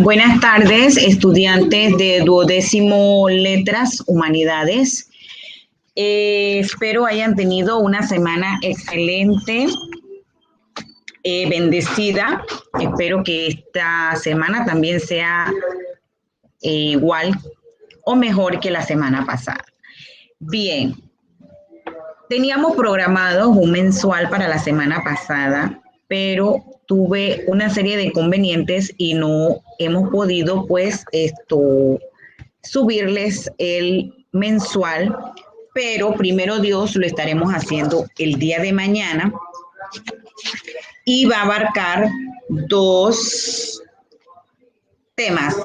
Buenas tardes, estudiantes de duodécimo Letras Humanidades. Espero hayan tenido una semana excelente, bendecida. Espero que esta semana también sea igual o mejor que la semana pasada. Bien, teníamos programado un mensual para la semana pasada, pero tuve una serie de inconvenientes y no hemos podido pues subirles el mensual, pero primero Dios lo estaremos haciendo el día de mañana y va a abarcar dos temas: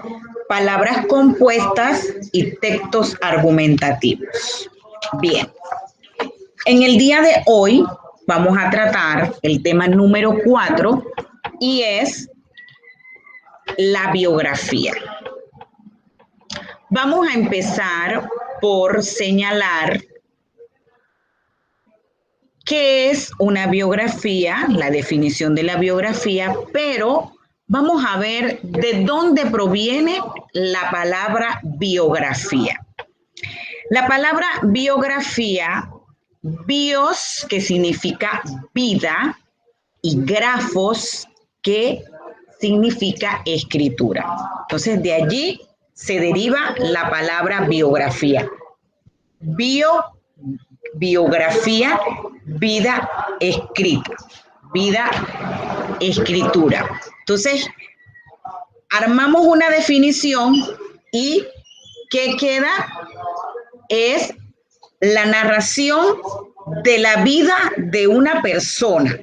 palabras compuestas y textos argumentativos. Bien, en el día de hoy vamos a tratar el tema número 4 y es la biografía. Vamos a empezar por señalar qué es una biografía, la definición de la biografía, pero vamos a ver de dónde proviene la palabra biografía. La palabra biografía, bios, que significa vida, y grafos, que significa escritura. Entonces, de allí se deriva la palabra biografía. Biografía, vida escrita, vida escritura. Entonces, armamos una definición y ¿qué queda? Es la narración de la vida de una persona.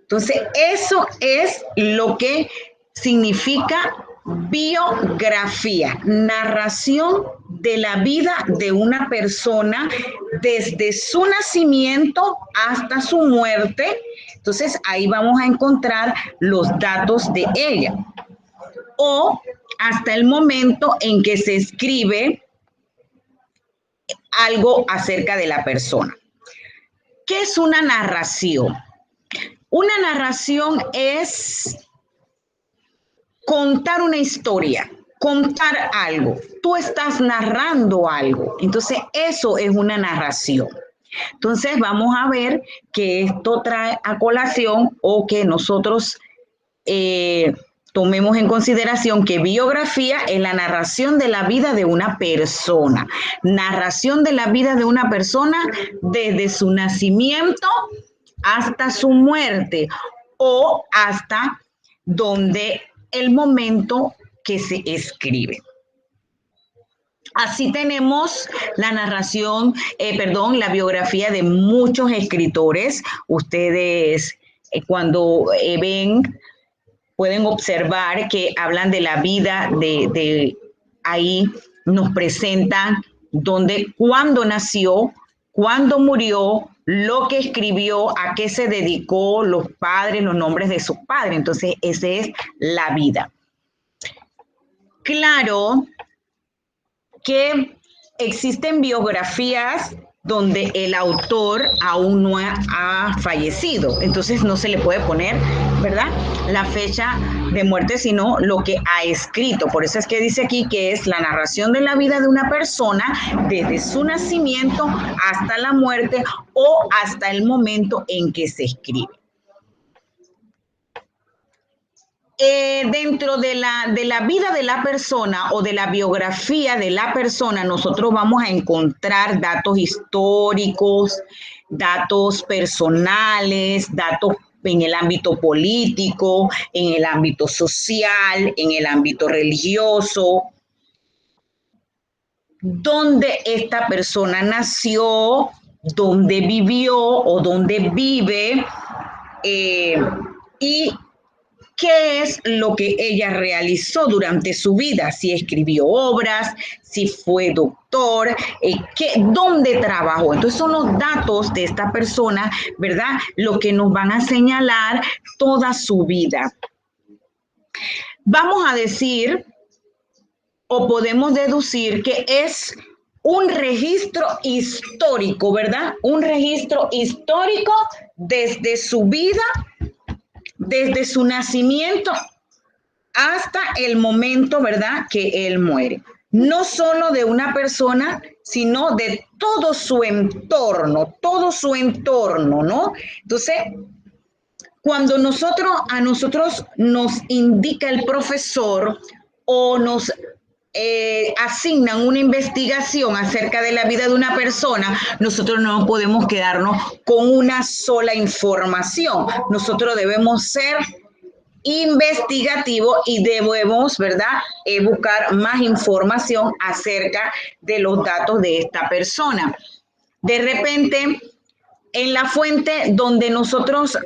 Entonces, eso es lo que significa biografía, narración de la vida de una persona desde su nacimiento hasta su muerte. Entonces, ahí vamos a encontrar los datos de ella. O hasta el momento en que se escribe algo acerca de la persona. ¿Qué es una narración? Una narración es contar una historia, contar algo. Tú estás narrando algo. Entonces, eso es una narración. Entonces, vamos a ver que esto trae a colación o que nosotros tomemos en consideración que biografía es la narración de la vida de una persona. Narración de la vida de una persona desde su nacimiento hasta su muerte o hasta donde el momento que se escribe. Así tenemos la narración, la biografía de muchos escritores. Ustedes cuando ven, pueden observar que hablan de la vida de ahí nos presentan cuándo nació, cuándo murió, lo que escribió, a qué se dedicó, los padres, los nombres de sus padres. Entonces, esa es la vida. Claro que existen biografías donde el autor aún no ha fallecido. Entonces no se le puede poner, ¿verdad?, la fecha de muerte, sino lo que ha escrito. Por eso es que dice aquí que es la narración de la vida de una persona desde su nacimiento hasta la muerte o hasta el momento en que se escribe. Dentro de la vida de la persona o de la biografía de la persona, nosotros vamos a encontrar datos históricos, datos personales, datos en el ámbito político, en el ámbito social, en el ámbito religioso, dónde esta persona nació, dónde vivió o dónde vive, y qué es lo que ella realizó durante su vida, si escribió obras, si fue doctor, dónde trabajó. Entonces son los datos de esta persona, ¿verdad?, lo que nos van a señalar toda su vida. Vamos a decir o podemos deducir que es un registro histórico, ¿verdad? Un registro histórico desde su vida, desde su nacimiento hasta el momento, ¿verdad?, que él muere. No solo de una persona, sino de todo su entorno, ¿no? Entonces, cuando a nosotros nos indica el profesor o nos asignan una investigación acerca de la vida de una persona, nosotros no podemos quedarnos con una sola información. Nosotros debemos ser investigativo y debemos, ¿verdad?, buscar más información acerca de los datos de esta persona. De repente, en la fuente donde nosotros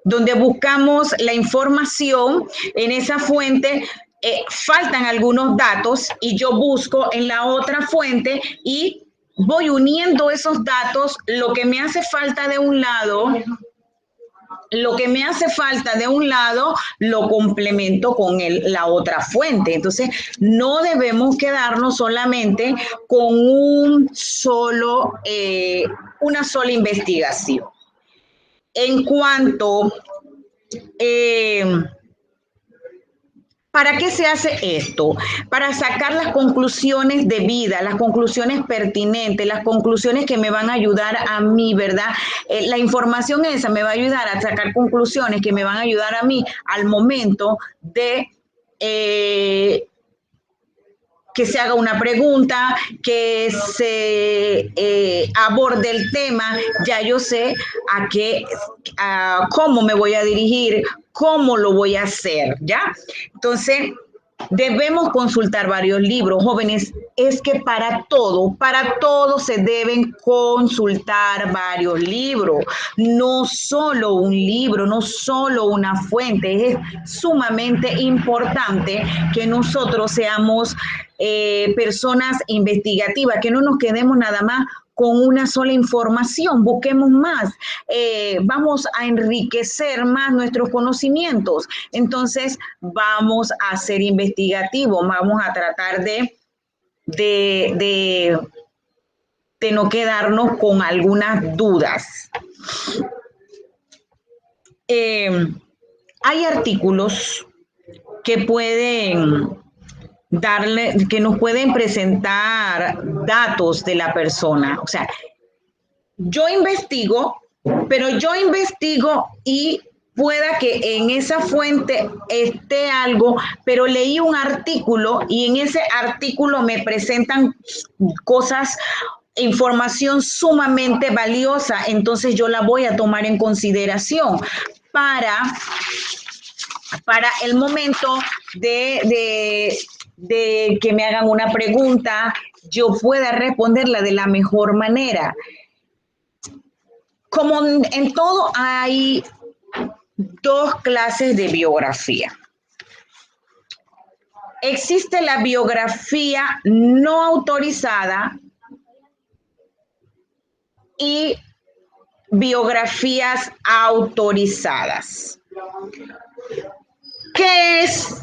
donde buscamos la información, en esa fuente faltan algunos datos y yo busco en la otra fuente y voy uniendo esos datos, lo que me hace falta de un lado lo complemento con la otra fuente. Entonces, no debemos quedarnos solamente con una sola investigación. En cuanto, ¿para qué se hace esto? Para sacar las conclusiones de vida, las conclusiones pertinentes, las conclusiones que me van a ayudar a mí, ¿verdad? La información esa me va a ayudar a sacar conclusiones que me van a ayudar a mí al momento de que se haga una pregunta, que se aborde el tema, ya yo sé cómo me voy a dirigir, cómo lo voy a hacer, ¿ya? Entonces, debemos consultar varios libros, jóvenes. Es que para todo se deben consultar varios libros, no solo un libro, no solo una fuente. Es sumamente importante que nosotros seamos personas investigativas, que no nos quedemos nada más con una sola información, busquemos más, vamos a enriquecer más nuestros conocimientos. Entonces, vamos a ser investigativos, vamos a tratar de no quedarnos con algunas dudas. Hay artículos que que nos pueden presentar datos de la persona. O sea, yo investigo y pueda que en esa fuente esté algo, pero leí un artículo y en ese artículo me presentan información sumamente valiosa, entonces yo la voy a tomar en consideración para el momento de que me hagan una pregunta, yo pueda responderla de la mejor manera. Como en todo, hay dos clases de biografía. Existe la biografía no autorizada y biografías autorizadas. ¿Qué es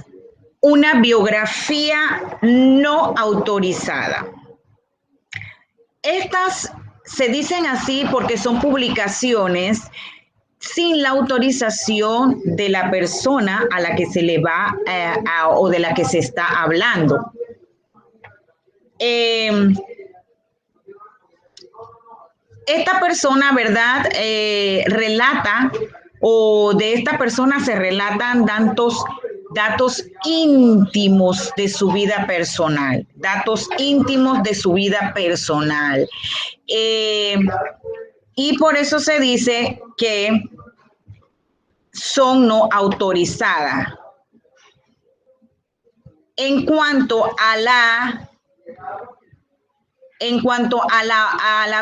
una biografía no autorizada? Estas se dicen así porque son publicaciones sin la autorización de la persona a la que se le va o de la que se está hablando. Esta persona, ¿verdad?, relata, o de esta persona se relatan datos íntimos de su vida personal, y por eso se dice que son no autorizadas. En cuanto a la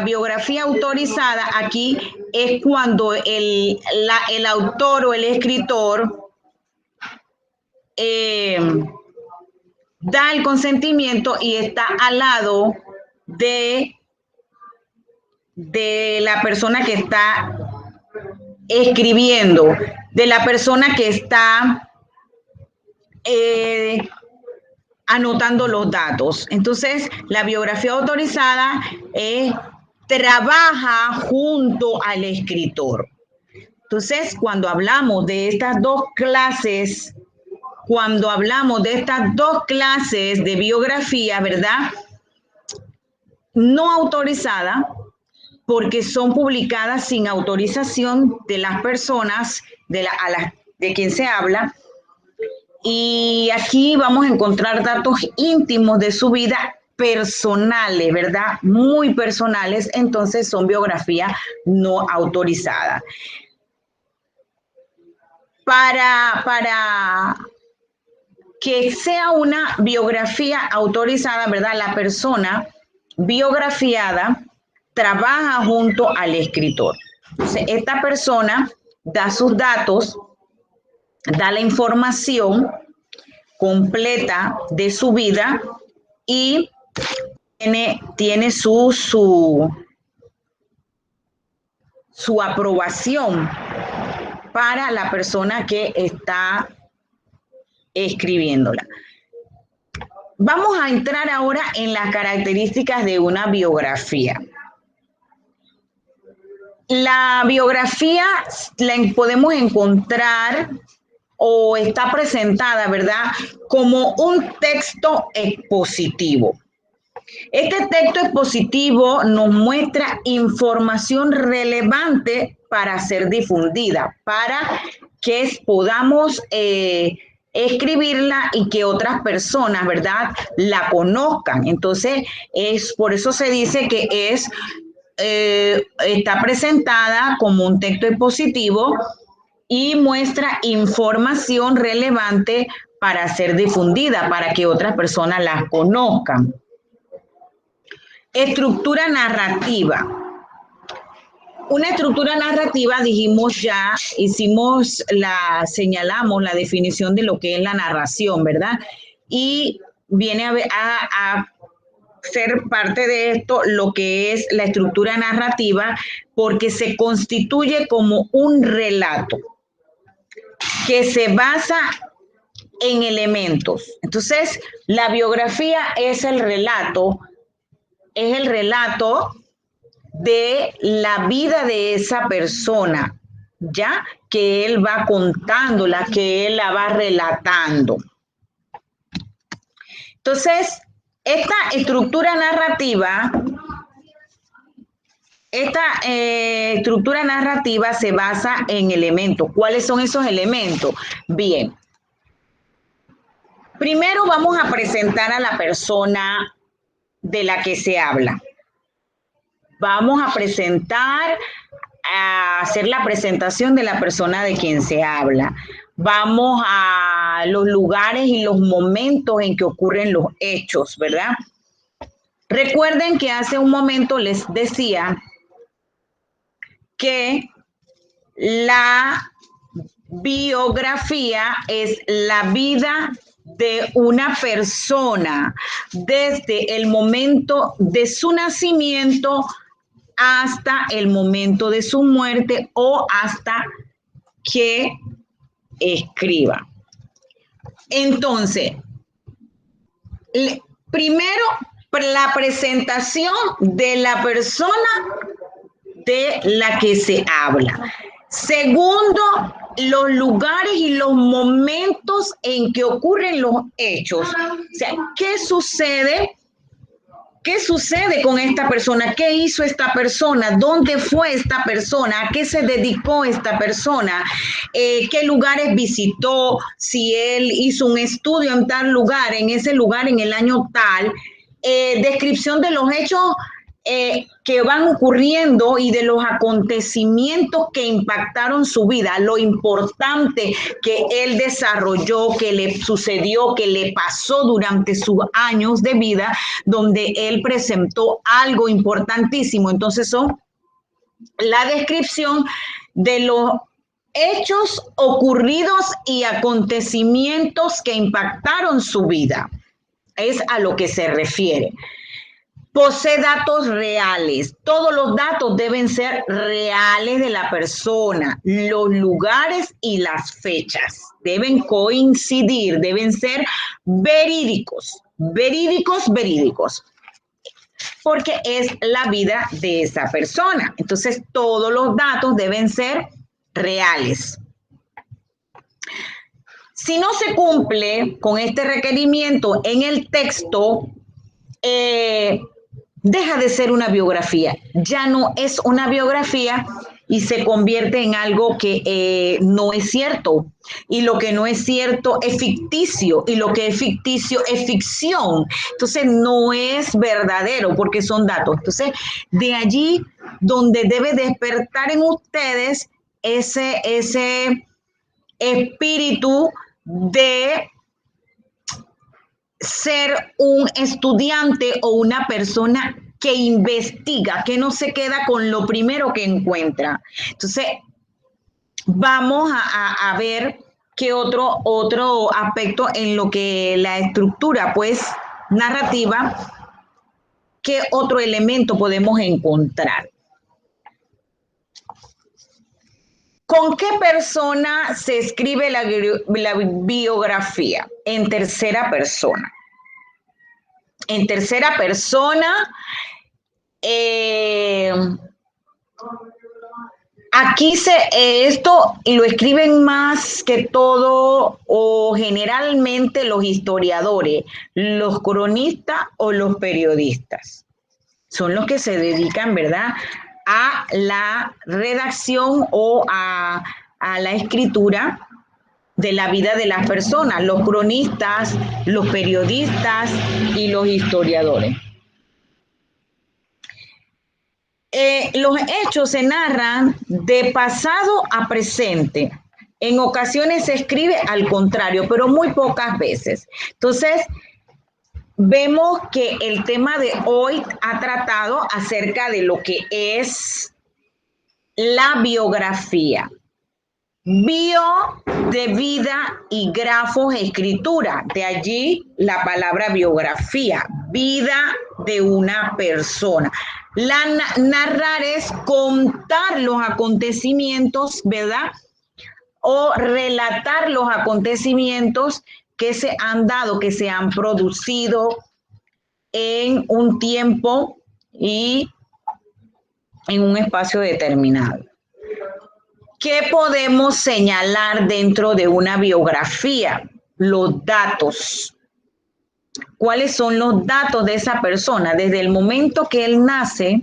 biografía autorizada, aquí es cuando el autor o el escritor da el consentimiento y está al lado de la persona que está escribiendo, de la persona que está anotando los datos. Entonces, la biografía autorizada trabaja junto al escritor. Entonces, cuando hablamos de estas dos clases cuando hablamos de estas dos clases de biografía, ¿verdad? No autorizada, porque son publicadas sin autorización de las personas de quien se habla. Y aquí vamos a encontrar datos íntimos de su vida personales, ¿verdad? Muy personales, entonces son biografías no autorizadas. Para que sea una biografía autorizada, ¿verdad? La persona biografiada trabaja junto al escritor. Entonces, esta persona da sus datos, da la información completa de su vida y tiene su aprobación para la persona que está escribiéndola. Vamos a entrar ahora en las características de una biografía. La biografía la podemos encontrar o está presentada, ¿verdad?, como un texto expositivo. Este texto expositivo nos muestra información relevante para ser difundida, para que podamos escribirla y que otras personas, ¿verdad?, la conozcan. Entonces, por eso se dice que está presentada como un texto expositivo y muestra información relevante para ser difundida, para que otras personas la conozcan. Estructura narrativa. Una estructura narrativa, dijimos ya, señalamos la definición de lo que es la narración, ¿verdad? Y viene a ser parte de esto lo que es la estructura narrativa, porque se constituye como un relato que se basa en elementos. Entonces, la biografía es el relato de la vida de esa persona, ya que él va contándola, que él la va relatando. Entonces, esta estructura narrativa se basa en elementos. ¿Cuáles son esos elementos? Bien. Primero vamos a presentar a la persona de la que se habla. Vamos a hacer la presentación de la persona de quien se habla. Vamos a los lugares y los momentos en que ocurren los hechos, ¿verdad? Recuerden que hace un momento les decía que la biografía es la vida de una persona desde el momento de su nacimiento hasta el momento de su muerte o hasta que escriba. Entonces, primero, la presentación de la persona de la que se habla. Segundo, los lugares y los momentos en que ocurren los hechos. O sea, ¿qué sucede? ¿Qué sucede con esta persona? ¿Qué hizo esta persona? ¿Dónde fue esta persona? ¿A qué se dedicó esta persona? ¿Qué lugares visitó? Si él hizo un estudio en tal lugar, en ese lugar, en el año tal. Descripción de los hechos que van ocurriendo y de los acontecimientos que impactaron su vida, lo importante que él desarrolló, que le sucedió, que le pasó durante sus años de vida, donde él presentó algo importantísimo. Entonces son la descripción de los hechos ocurridos y acontecimientos que impactaron su vida. Es a lo que se refiere. Posee datos reales. Todos los datos deben ser reales de la persona. Los lugares y las fechas deben coincidir, deben ser verídicos, verídicos, porque es la vida de esa persona. Entonces, todos los datos deben ser reales. Si no se cumple con este requerimiento en el texto, deja de ser una biografía, ya no es una biografía y se convierte en algo que no es cierto. Y lo que no es cierto es ficticio, y lo que es ficticio es ficción. Entonces no es verdadero porque son datos. Entonces, de allí donde debe despertar en ustedes ese espíritu de ser un estudiante o una persona que investiga, que no se queda con lo primero que encuentra. Entonces, vamos a ver qué otro aspecto en lo que la estructura, pues, narrativa, qué otro elemento podemos encontrar. ¿Con qué persona se escribe la biografía? En tercera persona. En tercera persona, aquí esto lo escriben más que todo o generalmente los historiadores, los cronistas o los periodistas. Son los que se dedican, ¿verdad?, a la redacción o a la escritura de la vida de las personas, los cronistas, los periodistas y los historiadores. Los hechos se narran de pasado a presente. En ocasiones se escribe al contrario, pero muy pocas veces. Entonces, vemos que el tema de hoy ha tratado acerca de lo que es la biografía. Bio de vida y grafos escritura, de allí la palabra biografía, vida de una persona. Narrar es contar los acontecimientos, ¿verdad? O relatar los acontecimientos que se han dado, que se han producido en un tiempo y en un espacio determinado. ¿Qué podemos señalar dentro de una biografía? Los datos. ¿Cuáles son los datos de esa persona? Desde el momento que él nace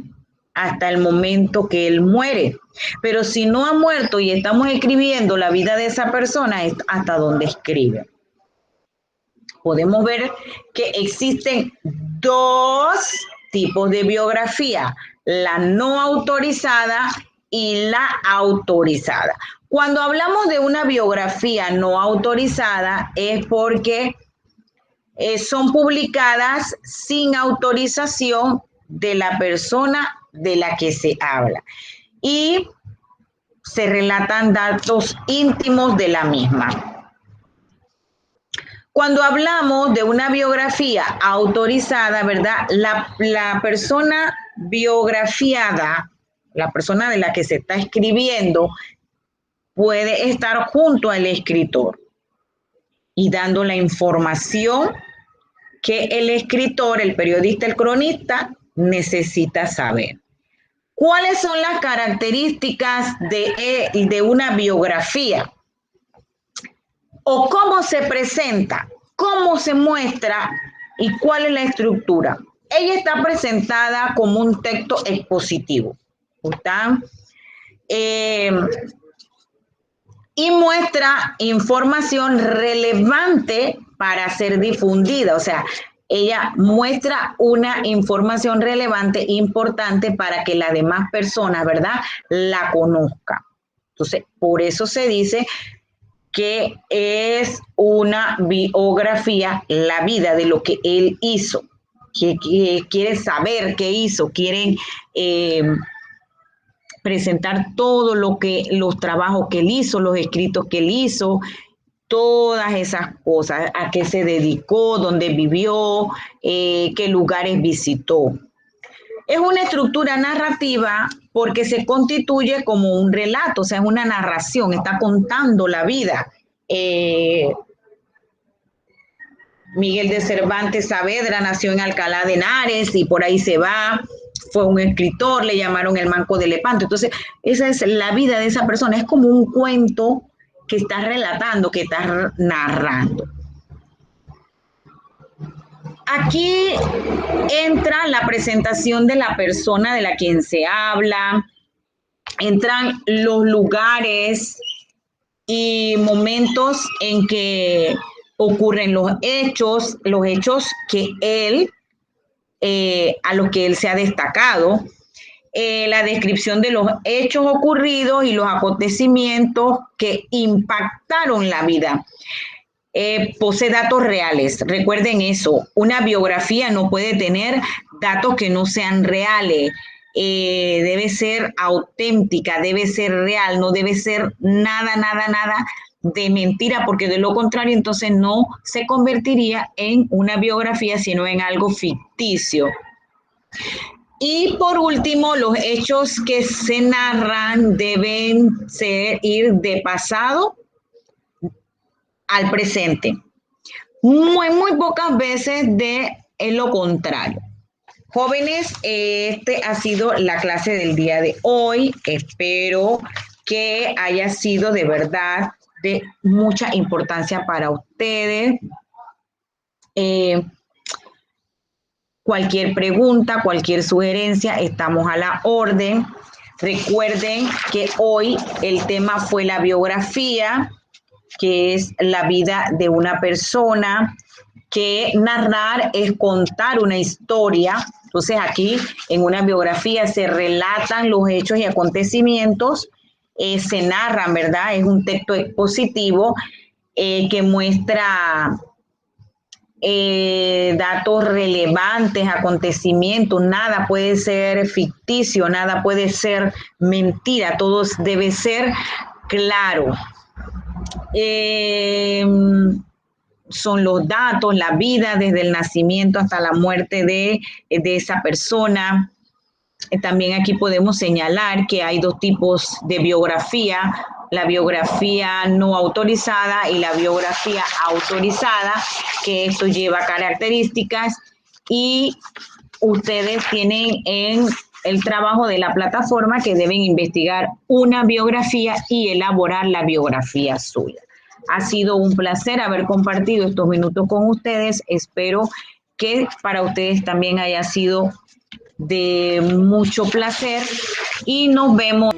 hasta el momento que él muere. Pero si no ha muerto y estamos escribiendo la vida de esa persona, es hasta donde escribe. Podemos ver que existen dos tipos de biografía, la no autorizada y la autorizada. Cuando hablamos de una biografía no autorizada es porque son publicadas sin autorización de la persona de la que se habla y se relatan datos íntimos de la misma. Cuando hablamos de una biografía autorizada, ¿verdad? La persona biografiada, la persona de la que se está escribiendo, puede estar junto al escritor y dando la información que el escritor, el periodista, el cronista necesita saber. ¿Cuáles son las características de una biografía? ¿O cómo se presenta? ¿Cómo se muestra? ¿Y cuál es la estructura? Ella está presentada como un texto expositivo. ¿Está? Y muestra información relevante para ser difundida. O sea, ella muestra una información relevante, importante para que las demás personas, ¿verdad?, la conozcan. Entonces, por eso se dice que es una biografía, la vida de lo que él hizo, que quiere saber qué hizo, quieren presentar todo los trabajos que él hizo, los escritos que él hizo, todas esas cosas, a qué se dedicó, dónde vivió, qué lugares visitó. Es una estructura narrativa porque se constituye como un relato, o sea, es una narración, está contando la vida. Miguel de Cervantes Saavedra nació en Alcalá de Henares y por ahí se va, fue un escritor, le llamaron el Manco de Lepanto. Entonces, esa es la vida de esa persona, es como un cuento que estás relatando, que estás narrando. Aquí entra la presentación de la persona de la quien se habla, entran los lugares y momentos en que ocurren los hechos que él, a los que él se ha destacado, la descripción de los hechos ocurridos y los acontecimientos que impactaron la vida. Posee datos reales. Recuerden eso. Una biografía no puede tener datos que no sean reales. Debe ser auténtica, debe ser real, no debe ser nada de mentira, porque de lo contrario entonces no se convertiría en una biografía, sino en algo ficticio. Y por último, los hechos que se narran deben ir de pasado al presente. Muy pocas veces de lo contrario. Jóvenes, este ha sido la clase del día de hoy. Espero que haya sido de verdad de mucha importancia para ustedes. Cualquier pregunta, cualquier sugerencia, estamos a la orden. Recuerden que hoy el tema fue la biografía, que es la vida de una persona, que narrar es contar una historia. Entonces aquí en una biografía se relatan los hechos y acontecimientos, se narran, ¿verdad? Es un texto expositivo que muestra datos relevantes, acontecimientos. Nada puede ser ficticio, nada puede ser mentira, todo debe ser claro. Son los datos, la vida desde el nacimiento hasta la muerte de esa persona. También aquí podemos señalar que hay dos tipos de biografía: la biografía no autorizada y la biografía autorizada, que esto lleva características, y ustedes tienen en el trabajo de la plataforma que deben investigar una biografía y elaborar la biografía suya. Ha sido un placer haber compartido estos minutos con ustedes. Espero que para ustedes también haya sido de mucho placer y nos vemos.